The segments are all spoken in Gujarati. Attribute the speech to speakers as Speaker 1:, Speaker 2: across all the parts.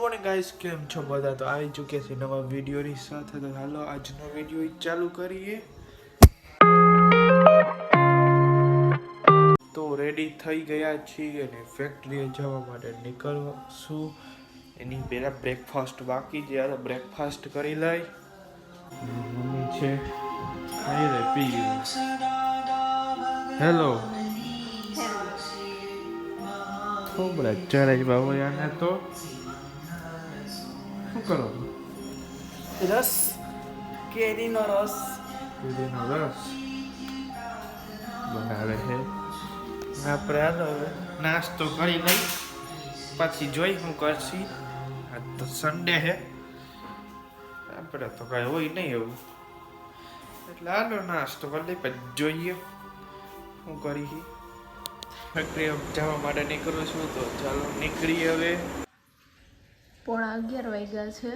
Speaker 1: મોર્નિંગ ગાઈસ, કેમ છો બધા? તો આવી ચૂક્યા છે નવા વિડીયોની સાથે. તો હાલો આજનો વિડીયો ચાલુ કરીએ. તો રેડી થઈ ગયા છીએ અને ફેક્ટરીએ જવા માટે નીકળશું. એની પહેલાં બ્રેકફાસ્ટ બાકી છે, તો બ્રેકફાસ્ટ કરી લઈ. મમ્મી છે ખાઈ લે પી. હેલો થોડા ચરાઈ બાબુ યાને તો શું કરો?
Speaker 2: રસ, કેરીનો રસ.
Speaker 1: કેરીનો રસ બનાવે છે. આપણે હાલો હવે નાસ્તો કરી લઈ, પછી જોઈ શું કરશી. આજ તો સન્ડે છે, આપણે તો કાંઈ હોય નહીં એવું, એટલે હાલો નાસ્તો કરી લઈ પછી જોઈએ શું કરી. ફેક્ટરી જવા માટે નીકળું છું, તો ચાલો નીકળીએ હવે.
Speaker 3: 11:30 વાગ્યા છે.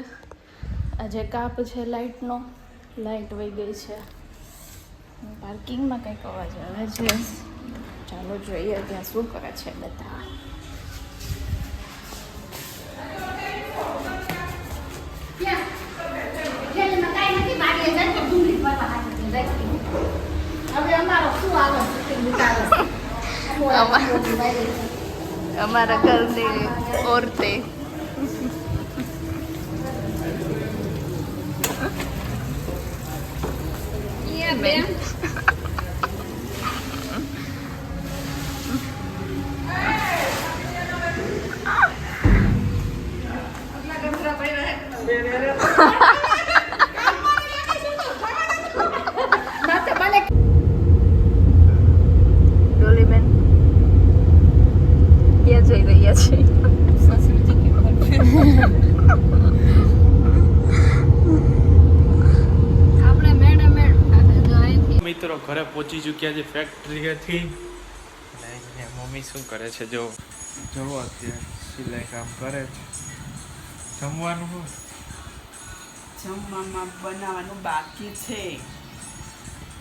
Speaker 3: આજે કાપ છે લાઇટનો, લાઇટ વહી ગઈ છે. પાર્કિંગમાં કંઈક અવાજ આવે છે, ચાલો જોઈએ ત્યાં શું કરે છે બધા. અમારા ઘરની ઓરતે બેન ડોલીબેન ક્યાં જઈ રહ્યા છે?
Speaker 1: મિત્રો ઘરે પહોંચી ચૂક્યા છે ફેક્ટરીએથી. મમ્મી શું કરે છે જો જોવો, અત્યારે સિલાઈ કામ કરે છે. જમવાનું શું
Speaker 2: જમવામાં બનાવવાનું બાકી છે,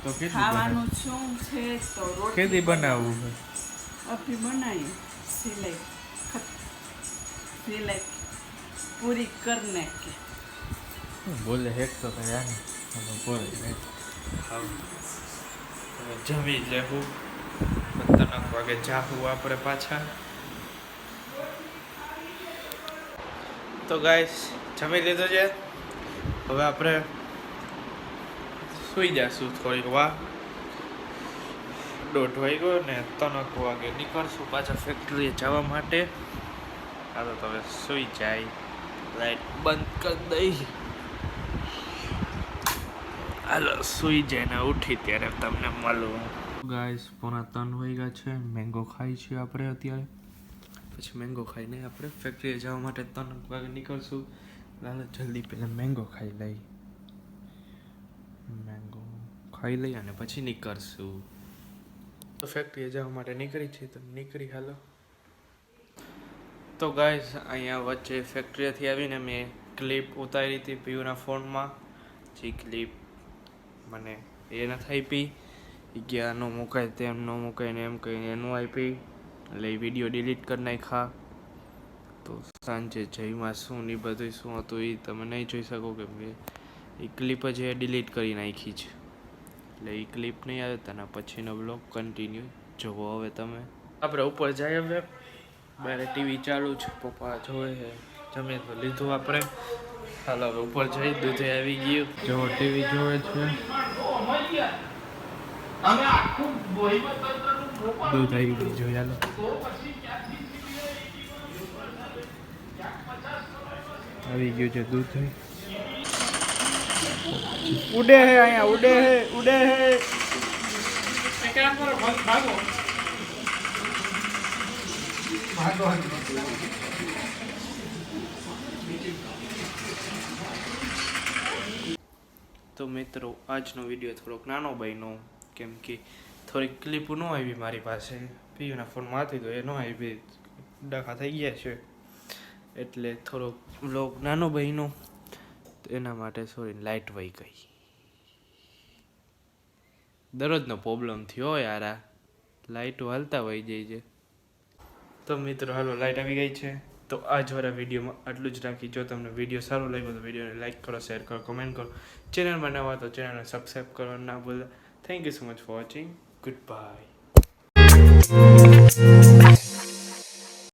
Speaker 1: તો કેટલું
Speaker 2: ખાવાનું શું છે તો રોટલી
Speaker 1: કેદી બનાવવું છે?
Speaker 2: અભી બનાવી સિલાઈ સિલાઈ પૂરી કરને કે
Speaker 1: બોલે હેક તો કયા ને બોલે હા. જમી લેવું, 3 વાગે જાવું આપણે પાછા. તો ગાઈસ જમી લીધું છે, હવે આપણે સુઈ જશું થોડીક વાર. 1:30 વાગ્યો ને 3 વાગે નીકળશું પાછા ફેક્ટરીએ જવા માટે. હાલો તો હવે સુઈ જાય, લાઈટ બંધ કરી દઈ. હાલો સુઈ જાય ને ઉઠી ત્યારે તમને મળું. ગાઈસ 2:45 વાગ્યા છે. મેંગો ખાઈ છીએ આપણે અત્યારે. પછી મેંગો ખાઈને આપણે ફેક્ટરીએ જવા માટે 3 વાગે નીકળશું. હાલો જલ્દી પહેલાં મેંગો ખાઈ લઈ. મેંગો ખાઈ લઈ અને પછી નીકળશું. તો ફેક્ટરીએ જવા માટે નીકળી છે, તો નીકળી હાલો. તો ગાઈસ અહીંયા વચ્ચે ફેક્ટરીએથી આવીને મેં ક્લિપ ઉતારી હતી પીયુના ફોનમાં. જે ક્લિપ મને એ નથી આપી, કે ન મુકાય તેમ ન મુકાય ને એમ કહીને એનું આપી, એટલે એ વિડીયો ડિલીટ કરી નાખ્યા. તો સાંજે જઈમાં શું ને બધું શું હતું એ તમે નહીં જોઈ શકો, કે મેં એ ક્લિપ જ એ ડિલીટ કરી નાખી છે. એટલે એ ક્લિપ નહીં આવે તેના પછીનો બ્લોગ કન્ટિન્યુ જોવો. હવે તમે આપણે ઉપર જઈએ, હવે બારે ટીવી ચાલુ છે, પપ્પા જોવે છે. જમીએ તો લીધું આપણે, હાલ હવે ઉપર જઈ. દૂધે આવી ગયું, જો ટીવી જોવે છે. દૂધ આવી ગયું જોઈએ, હાલો. આવી ગયું છે દૂધ. ઉડે હે અહીંયા, ઉડે હે, ઉડે હે. તો મિત્રો આજનો વિડીયો થોડોક નાનો બન્યો, કેમ કે થોડીક ક્લિપ ન આવી મારી પાસે. પીયુના ફોનમાં હતી તો એ ન આવી, ડખા થઈ ગયા છે, એટલે થોડોક વ્લોગ નાનો બન્યો. તો એના માટે સોરી, લાઇટ વહી ગઈ. દરરોજનો પ્રોબ્લેમ થયો યાર, આ લાઇટો હાલતા વહી જાય છે. તો મિત્રો હાલો લાઇટ આવી ગઈ છે, તો આજવાળા વિડીયોમાં આટલું જ રાખી. જો તમને વિડીયો સારો લાગ્યો તો વિડીયોને લાઇક કરો, શેર કરો, કમેન્ટ કરો. ચેનલ બનાવવા તો ચેનલને સબસ્ક્રાઈબ કરવાનું ના ભૂલતા. Thank you so much for watching. Good bye.